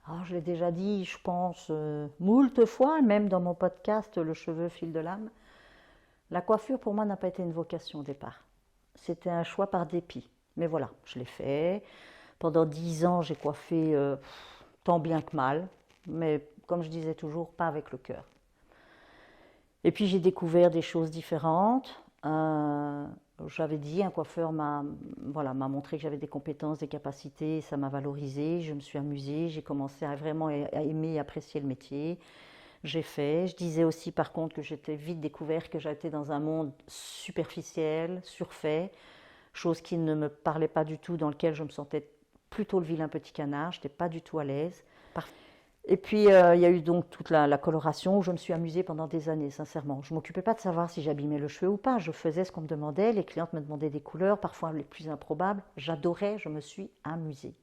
Alors, je l'ai déjà dit, je pense, moult fois, même dans mon podcast Le cheveu fil de l'âme. La coiffure, pour moi, n'a pas été une vocation au départ. C'était un choix par dépit. Mais voilà, je l'ai fait. Pendant 10 ans, j'ai coiffé tant bien que mal. Mais comme je disais toujours, pas avec le cœur. Et puis j'ai découvert des choses différentes. J'avais dit, un coiffeur m'a montré que j'avais des compétences, des capacités, ça m'a valorisé, je me suis amusée, j'ai commencé à vraiment à aimer et apprécier le métier. J'ai fait. Je disais aussi par contre que j'étais vite découvert que j'étais dans un monde superficiel, surfait, chose qui ne me parlait pas du tout, dans lequel je me sentais plutôt le vilain petit canard, je n'étais pas du tout à l'aise. Et puis, il y a eu donc toute la coloration où je me suis amusée pendant des années, sincèrement. Je ne m'occupais pas de savoir si j'abîmais le cheveu ou pas. Je faisais ce qu'on me demandait. Les clientes me demandaient des couleurs, parfois les plus improbables. J'adorais, je me suis amusée.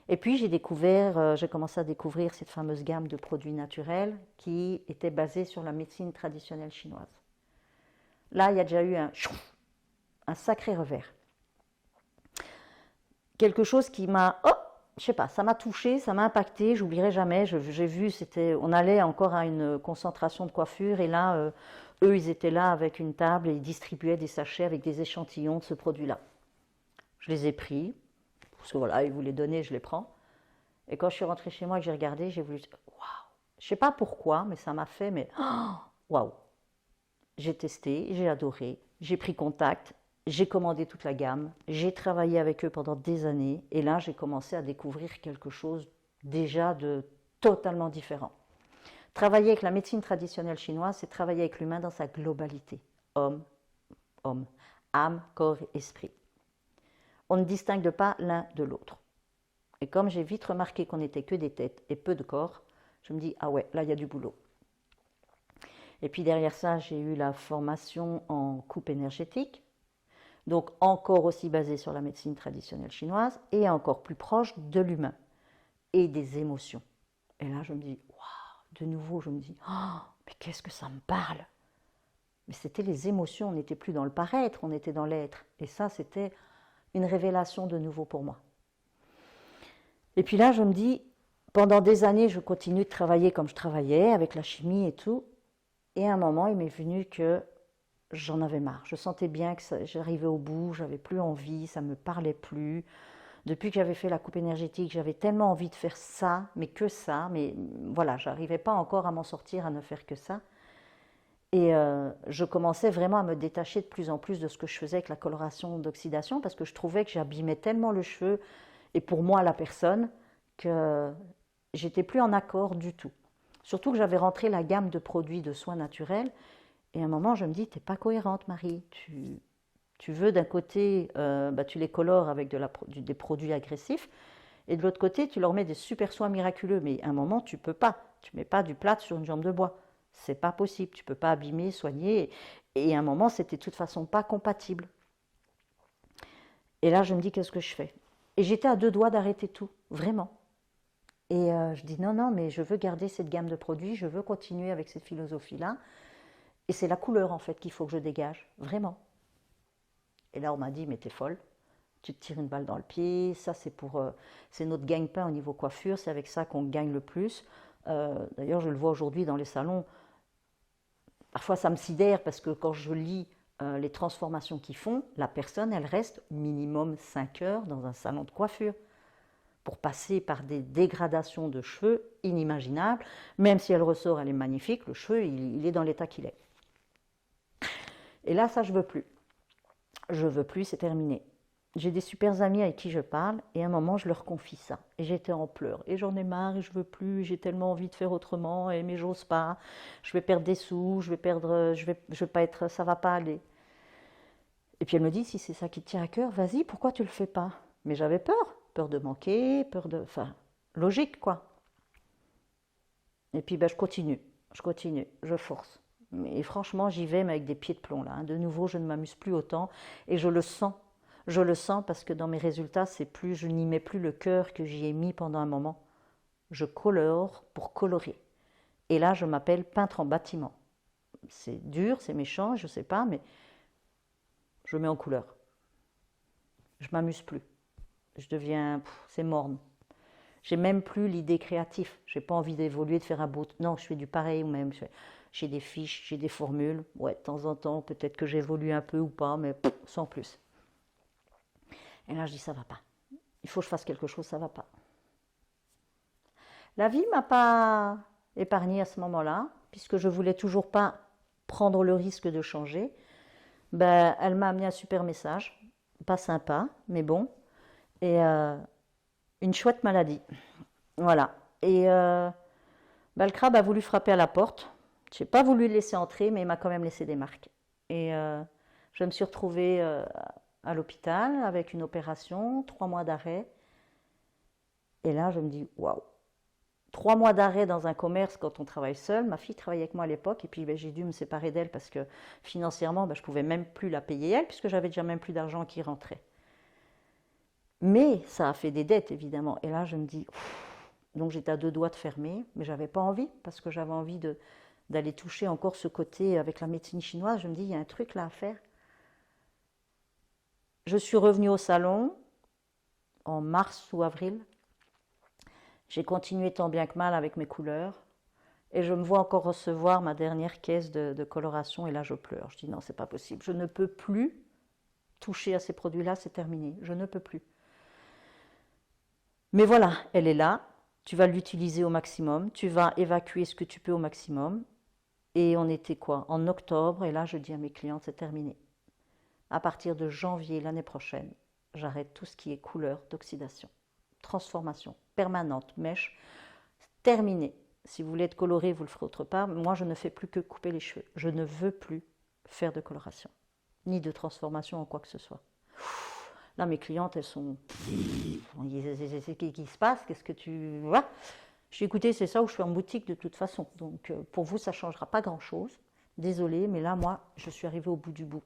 Et puis, j'ai commencé à découvrir cette fameuse gamme de produits naturels qui était basée sur la médecine traditionnelle chinoise. Là, il y a déjà eu un sacré revers. Quelque chose qui m'a, oh, je sais pas, ça m'a touché, ça m'a impacté, j'oublierai jamais. J'ai vu, on allait encore à une concentration de coiffure et là, eux, ils étaient là avec une table et ils distribuaient des sachets avec des échantillons de ce produit-là. Je les ai pris, parce que voilà, ils voulaient donner, je les prends. Et quand je suis rentrée chez moi et que j'ai regardé, j'ai voulu, waouh, je sais pas pourquoi, mais ça m'a fait, mais waouh. J'ai testé, j'ai adoré, j'ai pris contact, j'ai commandé toute la gamme, j'ai travaillé avec eux pendant des années et là j'ai commencé à découvrir quelque chose déjà de totalement différent. Travailler avec la médecine traditionnelle chinoise, c'est travailler avec l'humain dans sa globalité. Homme, homme, âme, corps et esprit. On ne distingue pas l'un de l'autre. Et comme j'ai vite remarqué qu'on n'était que des têtes et peu de corps, je me dis, ah ouais, là il y a du boulot. Et puis derrière ça, j'ai eu la formation en coupe énergétique, donc encore aussi basée sur la médecine traditionnelle chinoise et encore plus proche de l'humain et des émotions. Et là, je me dis, waouh, de nouveau, je me dis, oh, mais qu'est-ce que ça me parle. Mais c'était les émotions, on n'était plus dans le paraître, on était dans l'être. Et ça, c'était une révélation de nouveau pour moi. Et puis là, je me dis, pendant des années, je continue de travailler comme je travaillais, avec la chimie et tout. Et à un moment, il m'est venu que j'en avais marre. Je sentais bien que j'arrivais au bout, j'avais plus envie, ça me parlait plus. Depuis que j'avais fait la coupe énergétique, j'avais tellement envie de faire ça, mais que ça. Mais voilà, j'arrivais pas encore à m'en sortir, à ne faire que ça. Et je commençais vraiment à me détacher de plus en plus de ce que je faisais avec la coloration d'oxydation parce que je trouvais que j'abîmais tellement le cheveu et pour moi la personne que j'étais plus en accord du tout. Surtout que j'avais rentré la gamme de produits de soins naturels et à un moment je me dis t'es pas cohérente Marie, tu veux d'un côté tu les colores avec des produits agressifs et de l'autre côté tu leur mets des super soins miraculeux mais à un moment tu peux pas, tu mets pas du plâtre sur une jambe de bois. C'est pas possible, tu peux pas abîmer, soigner. Et à un moment, c'était de toute façon pas compatible. Et là, je me dis, qu'est-ce que je fais? Et j'étais à deux doigts d'arrêter tout, vraiment. Et je dis, non, non, mais je veux garder cette gamme de produits, je veux continuer avec cette philosophie-là. Et c'est la couleur, en fait, qu'il faut que je dégage, vraiment. Et là, on m'a dit, mais t'es folle, tu te tires une balle dans le pied, ça c'est notre gagne-pain au niveau coiffure, c'est avec ça qu'on gagne le plus. D'ailleurs, je le vois aujourd'hui dans les salons, parfois ça me sidère parce que quand je lis les transformations qu'ils font, la personne, elle reste minimum 5 heures dans un salon de coiffure pour passer par des dégradations de cheveux inimaginables. Même si elle ressort, elle est magnifique, le cheveu, il est dans l'état qu'il est. Et là, ça, je veux plus. Je veux plus, c'est terminé. J'ai des super amis avec qui je parle et à un moment je leur confie ça et j'étais en pleurs et j'en ai marre et je veux plus, j'ai tellement envie de faire autrement et mais j'ose pas, je vais perdre des sous, je vais pas être, ça va pas aller. Et puis elle me dit si c'est ça qui te tient à cœur, vas-y, pourquoi tu le fais pas? Mais j'avais peur de manquer, enfin logique quoi. Et puis je continue, je force. Mais franchement j'y vais mais avec des pieds de plomb là. Hein. De nouveau je ne m'amuse plus autant et je le sens. Je le sens parce que dans mes résultats, je n'y mets plus le cœur que j'y ai mis pendant un moment. Je colore pour colorer. Et là, je m'appelle peintre en bâtiment. C'est dur, c'est méchant, je ne sais pas, mais je mets en couleur. Je m'amuse plus. C'est morne. J'ai même plus l'idée créative. J'ai pas envie d'évoluer, de faire un beau. Non, je fais du pareil ou même j'ai des fiches, j'ai des formules. Ouais, de temps en temps, peut-être que j'évolue un peu ou pas, mais sans plus. Et là, je dis ça va pas. Il faut que je fasse quelque chose, ça va pas. La vie m'a pas épargnée à ce moment-là, puisque je voulais toujours pas prendre le risque de changer. Ben, elle m'a amené un super message, pas sympa, mais bon, et une chouette maladie. Voilà. Et ben, le crabe a voulu frapper à la porte. Je n'ai pas voulu le laisser entrer, mais il m'a quand même laissé des marques. Et je me suis retrouvée à l'hôpital avec une opération, 3 mois d'arrêt. Et là, je me dis, waouh, 3 mois d'arrêt dans un commerce quand on travaille seul. Ma fille travaillait avec moi à l'époque et puis ben, j'ai dû me séparer d'elle parce que financièrement, ben, je ne pouvais même plus la payer elle puisque j'avais déjà même plus d'argent qui rentrait. Mais ça a fait des dettes évidemment. Et là, je me dis, ouf. Donc j'étais à 2 doigts de fermer, mais j'avais pas envie parce que j'avais envie d'aller toucher encore ce côté avec la médecine chinoise. Je me dis, il y a un truc là à faire. Je suis revenue au salon en mars ou avril. J'ai continué tant bien que mal avec mes couleurs. Et je me vois encore recevoir ma dernière caisse de coloration et là je pleure. Je dis non, c'est pas possible. Je ne peux plus toucher à ces produits-là, c'est terminé. Je ne peux plus. Mais voilà, elle est là. Tu vas l'utiliser au maximum. Tu vas évacuer ce que tu peux au maximum. Et on était quoi? En octobre. Et là, je dis à mes clientes, c'est terminé. À partir de janvier l'année prochaine, j'arrête tout ce qui est couleur d'oxydation. Transformation permanente, mèche, terminé. Si vous voulez être coloré, vous le ferez autre part. Moi, je ne fais plus que couper les cheveux. Je ne veux plus faire de coloration, ni de transformation en quoi que ce soit. Là, mes clientes, elles sont... Qu'est-ce qui se passe? Qu'est-ce que tu... Voilà. Je dis, écoutez, c'est ça où je suis en boutique de toute façon. Donc, pour vous, ça ne changera pas grand-chose. Désolée, mais là, moi, je suis arrivée au bout du bout.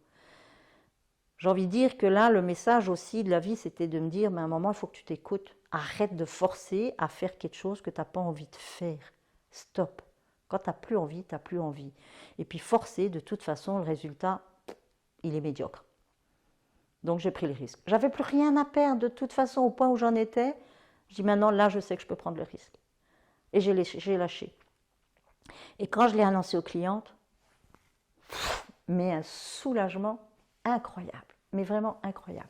J'ai envie de dire que là, le message aussi de la vie, c'était de me dire, mais à un moment, il faut que tu t'écoutes. Arrête de forcer à faire quelque chose que tu n'as pas envie de faire. Stop. Quand tu n'as plus envie, tu n'as plus envie. Et puis forcer, de toute façon, le résultat, il est médiocre. Donc j'ai pris le risque. J'avais plus rien à perdre de toute façon au point où j'en étais. Je dis maintenant, là, je sais que je peux prendre le risque. Et j'ai lâché. Et quand je l'ai annoncé aux clientes, mais un soulagement incroyable. Mais vraiment incroyable.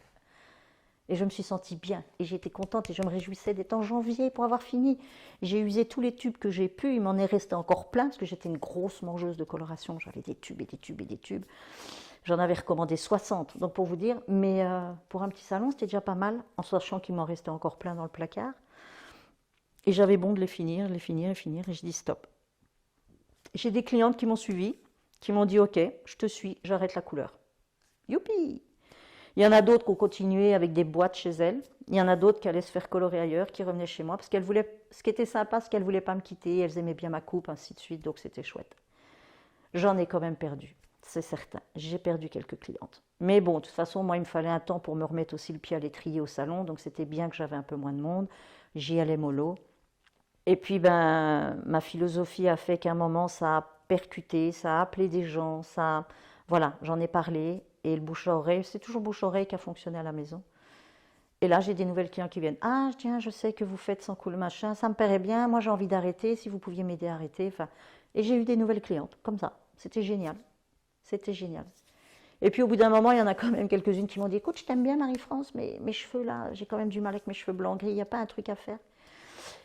Et je me suis sentie bien. Et j'étais contente et je me réjouissais d'être en janvier pour avoir fini. J'ai usé tous les tubes que j'ai pu. Il m'en est resté encore plein parce que j'étais une grosse mangeuse de coloration. J'avais des tubes et des tubes et des tubes. J'en avais recommandé 60. Donc pour vous dire, mais pour un petit salon, c'était déjà pas mal, en sachant qu'il m'en restait encore plein dans le placard. Et j'avais bon de les finir. Et je dis stop. J'ai des clientes qui m'ont suivi, qui m'ont dit ok, je te suis, j'arrête la couleur. Youpi! Il y en a d'autres qui ont continué avec des boîtes chez elles. Il y en a d'autres qui allaient se faire colorer ailleurs, qui revenaient chez moi. Parce qu'elles voulaient, ce qui était sympa, c'est qu'elles ne voulaient pas me quitter. Elles aimaient bien ma coupe, ainsi de suite. Donc c'était chouette. J'en ai quand même perdu, c'est certain. J'ai perdu quelques clientes. Mais bon, de toute façon, moi, il me fallait un temps pour me remettre aussi le pied à l'étrier au salon. Donc c'était bien que j'avais un peu moins de monde. J'y allais mollo. Et puis, ben, ma philosophie a fait qu'à un moment, ça a percuté, ça a appelé des gens, ça, voilà, j'en ai parlé. Et le bouche-à-oreille, c'est toujours bouche-à-oreille qui a fonctionné à la maison. Et là, j'ai des nouvelles clients qui viennent. Ah, tiens, je sais que vous faites sans coule machin, ça me paraît bien, moi j'ai envie d'arrêter, si vous pouviez m'aider à arrêter. Enfin, et j'ai eu des nouvelles clientes, comme ça. C'était génial. C'était génial. Et puis au bout d'un moment, il y en a quand même quelques-unes qui m'ont dit, écoute, je t'aime bien Marie-France, mais mes cheveux là, j'ai quand même du mal avec mes cheveux blancs gris, il n'y a pas un truc à faire.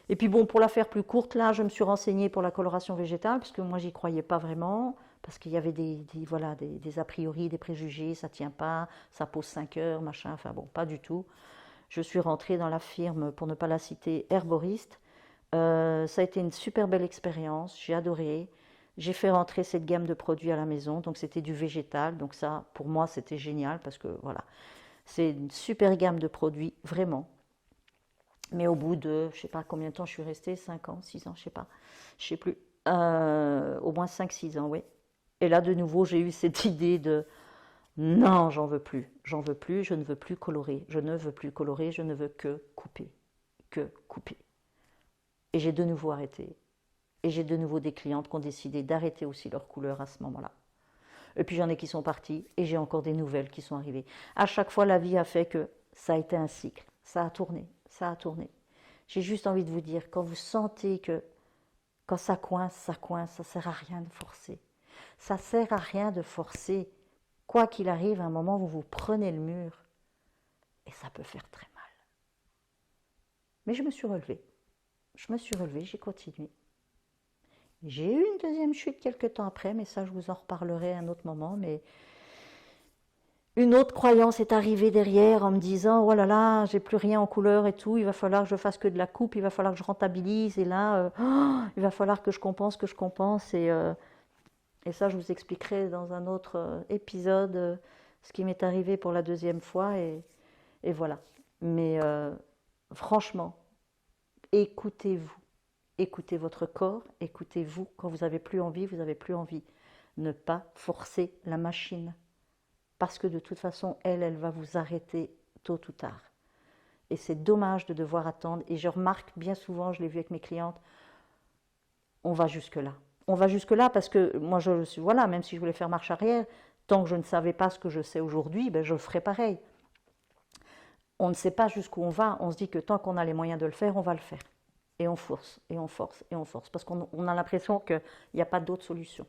Et puis bon, pour la faire plus courte, là, je me suis renseignée pour la coloration végétale, parce que moi, j'y croyais pas vraiment, parce qu'il y avait voilà, des a priori, des préjugés, ça tient pas, ça pose 5 heures, machin, enfin bon, pas du tout. Je suis rentrée dans la firme, pour ne pas la citer, Herboriste. Ça a été une super belle expérience, j'ai adoré. J'ai fait rentrer cette gamme de produits à la maison, donc c'était du végétal, donc ça, pour moi, c'était génial, parce que voilà, c'est une super gamme de produits, vraiment. Mais au bout de, je ne sais pas combien de temps je suis restée, 5 ans, 6 ans, je ne sais pas, je ne sais plus, au moins 5-6 ans, oui. Et là, de nouveau, j'ai eu cette idée de, non, j'en veux plus, je ne veux plus colorer, je ne veux plus colorer, je ne veux que couper, que couper. Et j'ai de nouveau arrêté. Et j'ai de nouveau des clientes qui ont décidé d'arrêter aussi leur couleur à ce moment-là. Et puis j'en ai qui sont partis, et j'ai encore des nouvelles qui sont arrivées. À chaque fois, la vie a fait que ça a été un cycle, ça a tourné, ça a tourné. J'ai juste envie de vous dire, quand vous sentez que quand ça coince, ça sert à rien de forcer. Ça sert à rien de forcer. Quoi qu'il arrive, à un moment, vous vous prenez le mur et ça peut faire très mal. Mais je me suis relevée. J'ai continué. J'ai eu une deuxième chute quelques temps après, mais ça, je vous en reparlerai à un autre moment. Mais une autre croyance est arrivée derrière en me disant, oh là là, j'ai plus rien en couleur et tout, il va falloir que je fasse que de la coupe, il va falloir que je rentabilise, et là, il va falloir que je compense, et ça, je vous expliquerai dans un autre épisode ce qui m'est arrivé pour la deuxième fois, et voilà. Mais franchement, écoutez-vous, écoutez votre corps, écoutez-vous, quand vous n'avez plus envie, vous n'avez plus envie. Ne pas forcer la machine. Parce que de toute façon, elle va vous arrêter tôt ou tard. Et c'est dommage de devoir attendre. Et je remarque bien souvent, je l'ai vu avec mes clientes, on va jusque-là. On va jusque-là parce que moi, voilà, même si je voulais faire marche arrière, tant que je ne savais pas ce que je sais aujourd'hui, ben, je le ferais pareil. On ne sait pas jusqu'où on va, on se dit que tant qu'on a les moyens de le faire, on va le faire. Et on force, et on force, et on force. Parce qu'on a l'impression qu'il n'y a pas d'autre solution.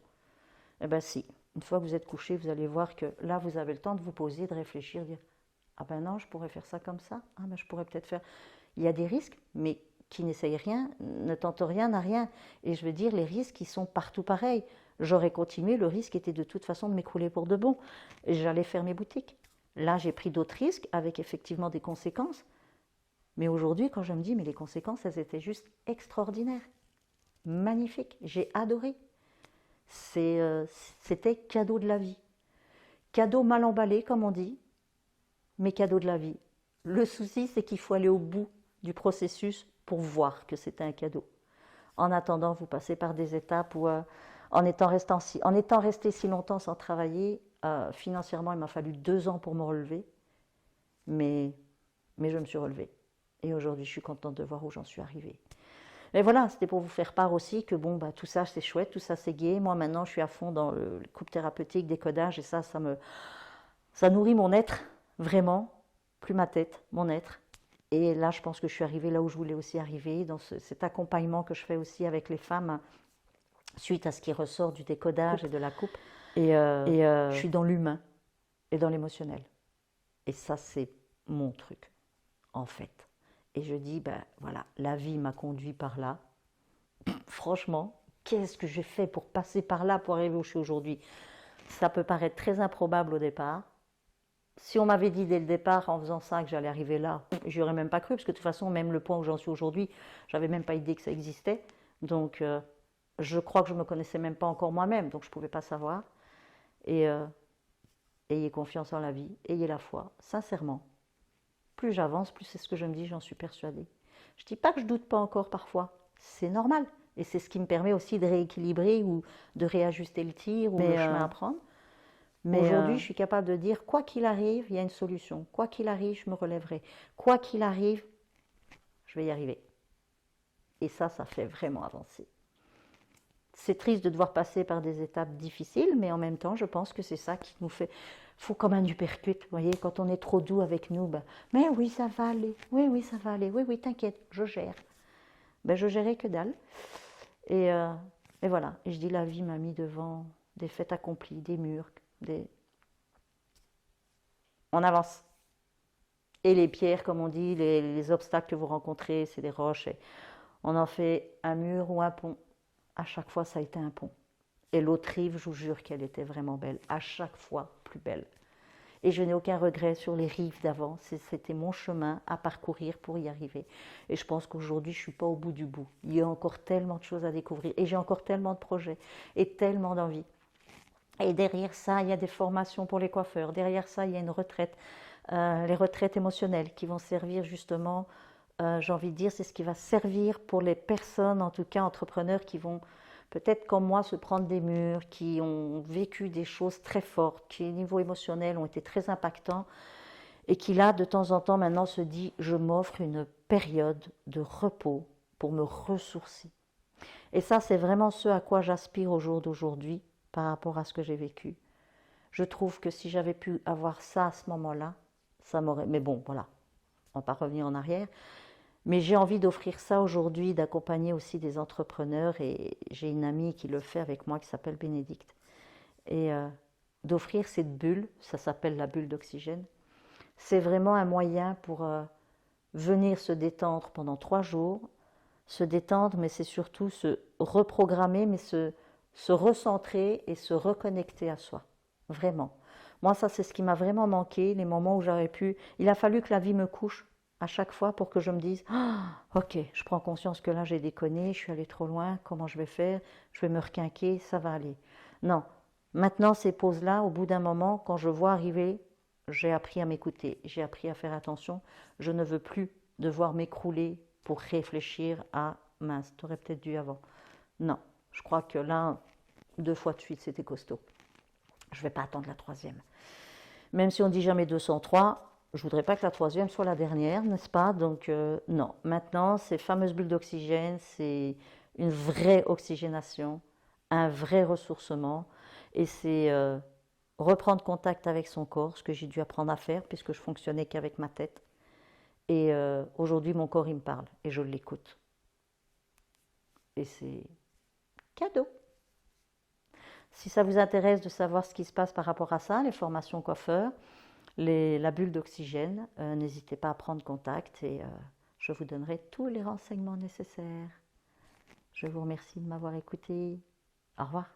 Eh bien si, une fois que vous êtes couché, vous allez voir que là, vous avez le temps de vous poser, de réfléchir, de dire « Ah ben non, je pourrais faire ça comme ça. Ah ben je pourrais peut-être faire… » Il y a des risques, mais qui n'essayent rien, ne tentent rien, n'a rien. Et je veux dire, les risques, ils sont partout pareils. J'aurais continué, le risque était de toute façon de m'écrouler pour de bon. J'allais faire mes boutiques. Là, j'ai pris d'autres risques avec effectivement des conséquences. Mais aujourd'hui, quand je me dis, mais les conséquences, elles étaient juste extraordinaires. Magnifiques. J'ai adoré. C'était cadeau de la vie. Cadeau mal emballé, comme on dit, mais cadeau de la vie. Le souci, c'est qu'il faut aller au bout du processus pour voir que c'était un cadeau. En attendant, vous passez par des étapes où, en étant resté si longtemps sans travailler, financièrement, il m'a fallu 2 ans pour me relever, mais je me suis relevée. Et aujourd'hui, je suis contente de voir où j'en suis arrivée. Mais voilà, c'était pour vous faire part aussi que bon, bah, tout ça c'est chouette, tout ça c'est gai. Moi maintenant, je suis à fond dans le couple thérapeutique, décodage, et ça nourrit mon être, vraiment, plus ma tête, mon être. Et là, je pense que je suis arrivée là où je voulais aussi arriver, dans cet accompagnement que je fais aussi avec les femmes, suite à ce qui ressort du décodage et de la coupe. Je suis dans l'humain et dans l'émotionnel. Et ça, c'est mon truc, en fait. Et je dis, ben voilà, la vie m'a conduit par là. Franchement, qu'est-ce que j'ai fait pour passer par là, pour arriver où je suis aujourd'hui? Ça peut paraître très improbable au départ. Si on m'avait dit dès le départ, en faisant ça, que j'allais arriver là, j'y aurais même pas cru, parce que de toute façon, même le point où j'en suis aujourd'hui, j'avais même pas idée que ça existait. Donc, je crois que je me connaissais même pas encore moi-même, donc je pouvais pas savoir. Et ayez confiance en la vie, ayez la foi, sincèrement. Plus j'avance, plus c'est ce que je me dis, j'en suis persuadée. Je ne dis pas que je doute pas encore parfois, c'est normal. Et c'est ce qui me permet aussi de rééquilibrer ou de réajuster le tir ou le chemin à prendre. Mais aujourd'hui, je suis capable de dire, quoi qu'il arrive, il y a une solution. Quoi qu'il arrive, je me relèverai. Quoi qu'il arrive, je vais y arriver. Et ça fait vraiment avancer. C'est triste de devoir passer par des étapes difficiles, mais en même temps, je pense que c'est ça qui nous fait… faut comme un uppercut, vous voyez, quand on est trop doux avec nous, ben, mais oui, ça va aller, oui, ça va aller, oui, t'inquiète, je gère. Ben, je gérais que dalle. Et voilà, et je dis, la vie m'a mis devant des faits accomplis, des murs, on avance. Et les pierres, comme on dit, les obstacles que vous rencontrez, c'est des roches, et on en fait un mur ou un pont. À chaque fois, ça a été un pont. Et l'autre rive, je vous jure qu'elle était vraiment belle. À chaque fois, plus belle. Et je n'ai aucun regret sur les rives d'avant. C'était mon chemin à parcourir pour y arriver. Et je pense qu'aujourd'hui, je ne suis pas au bout du bout. Il y a encore tellement de choses à découvrir. Et j'ai encore tellement de projets et tellement d'envie. Et derrière ça, il y a des formations pour les coiffeurs. Derrière ça, il y a une retraite. Les retraites émotionnelles qui vont servir justement… j'ai envie de dire, c'est ce qui va servir pour les personnes, en tout cas entrepreneurs, qui vont peut-être comme moi se prendre des murs, qui ont vécu des choses très fortes, qui au niveau émotionnel ont été très impactants, et qui là, de temps en temps, maintenant se dit, je m'offre une période de repos pour me ressourcer. Et ça, c'est vraiment ce à quoi j'aspire au jour d'aujourd'hui par rapport à ce que j'ai vécu. Je trouve que si j'avais pu avoir ça à ce moment-là, ça m'aurait… Mais bon, voilà, on ne va pas revenir en arrière. Mais j'ai envie d'offrir ça aujourd'hui, d'accompagner aussi des entrepreneurs et j'ai une amie qui le fait avec moi qui s'appelle Bénédicte. Et d'offrir cette bulle, ça s'appelle la bulle d'oxygène, c'est vraiment un moyen pour venir se détendre pendant 3 jours, se détendre, mais c'est surtout se reprogrammer, mais se recentrer et se reconnecter à soi. Vraiment. Moi, ça, c'est ce qui m'a vraiment manqué, les moments où j'aurais pu. Il a fallu que la vie me couche à chaque fois pour que je me dise ah, ok, je prends conscience que là, j'ai déconné, je suis allé trop loin, comment je vais faire? Je vais me requinquer, ça va aller. Non. Maintenant, ces pauses-là, au bout d'un moment, quand je vois arriver, j'ai appris à m'écouter, j'ai appris à faire attention. Je ne veux plus devoir m'écrouler pour réfléchir à mince, t'aurais peut-être dû avant. Non, je crois que là, 2 fois de suite, c'était costaud. Je ne vais pas attendre la troisième. Même si on dit jamais 203, je ne voudrais pas que la troisième soit la dernière, n'est-ce pas? Donc non, maintenant, ces fameuses bulles d'oxygène, c'est une vraie oxygénation, un vrai ressourcement, et c'est reprendre contact avec son corps, ce que j'ai dû apprendre à faire, puisque je fonctionnais qu'avec ma tête. Et aujourd'hui, mon corps, il me parle, et je l'écoute. Et c'est cadeau. Si ça vous intéresse de savoir ce qui se passe par rapport à ça, les formations coiffeurs, la bulle d'oxygène, n'hésitez pas à prendre contact et je vous donnerai tous les renseignements nécessaires. Je vous remercie de m'avoir écouté. Au revoir.